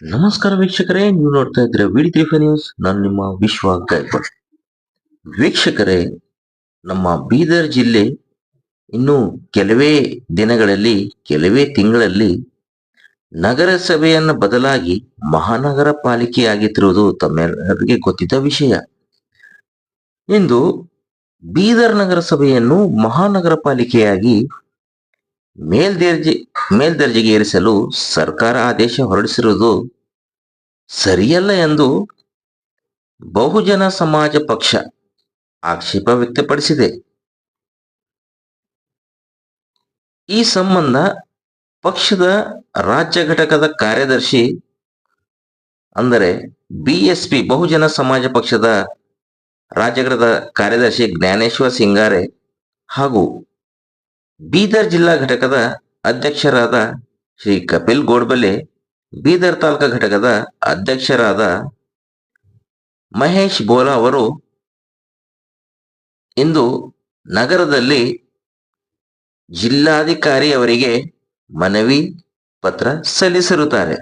ನಮಸ್ಕಾರ ವೀಕ್ಷಕರೇ, ನೀವು ನೋಡ್ತಾ ಇದ್ರೆ ವಿಡಿ3 ನ್ಯೂಸ್. ನಾನು ನಿಮ್ಮ ವಿಶ್ವ ಗಾಯಕ್ವಾಡ್. ವೀಕ್ಷಕರೇ, ನಮ್ಮ ಬೀದರ್ ಜಿಲ್ಲೆ ಇನ್ನು ಕೆಲವೇ ದಿನಗಳಲ್ಲಿ, ಕೆಲವೇ ತಿಂಗಳಲ್ಲಿ ನಗರಸಭೆಯನ್ನು ಬದಲಾಗಿ ಮಹಾನಗರ ಪಾಲಿಕೆಯಾಗುತ್ತಿರುವುದು ತಮ್ಮೆಲ್ಲರಿಗೆ ಗೊತ್ತಿದ್ದ ವಿಷಯ. ಇಂದು ಬೀದರ್ ನಗರಸಭೆಯನ್ನು ಮಹಾನಗರ ಪಾಲಿಕೆಯಾಗಿ ಮೇಲ್ದರ್ಜೆಗೆ ಏರಿಸಲು ಸರ್ಕಾರ ಆದೇಶ ಹೊರಡಿಸಿರುವುದು ಸರಿಯಲ್ಲ ಎಂದು ಬಹುಜನ ಸಮಾಜ ಪಕ್ಷ ಆಕ್ಷೇಪ ವ್ಯಕ್ತಪಡಿಸಿದೆ. ಈ ಸಂಬಂಧ ಪಕ್ಷದ ರಾಜ್ಯ ಘಟಕದ ಕಾರ್ಯದರ್ಶಿ ಅಂದರೆ ಬಿಎಸ್ಪಿ ಬಹುಜನ ಸಮಾಜ ಪಕ್ಷದ ರಾಜ್ಯ ಘಟಕದ ಕಾರ್ಯದರ್ಶಿ ಜ್ಞಾನೇಶ್ವರ್ ಸಿಂಗಾರೆ ಹಾಗೂ ಬೀದರ್ ಜಿಲ್ಲಾ ಘಟಕದ ಅಧ್ಯಕ್ಷರಾದ ಶ್ರೀ ಕಪಿಲ್ ಗೋಡ್ಬಲೆ, ಬೀದರ್ ತಾಲೂಕಾ ಘಟಕದ ಅಧ್ಯಕ್ಷರಾದ ಮಹೇಶ್ ಬೋಲಾ ಅವರು ಇಂದು ನಗರದಲ್ಲಿ ಜಿಲ್ಲಾಧಿಕಾರಿ ಅವರಿಗೆ ಮನವಿ ಪತ್ರ ಸಲ್ಲಿಸಿರುತ್ತಾರೆ.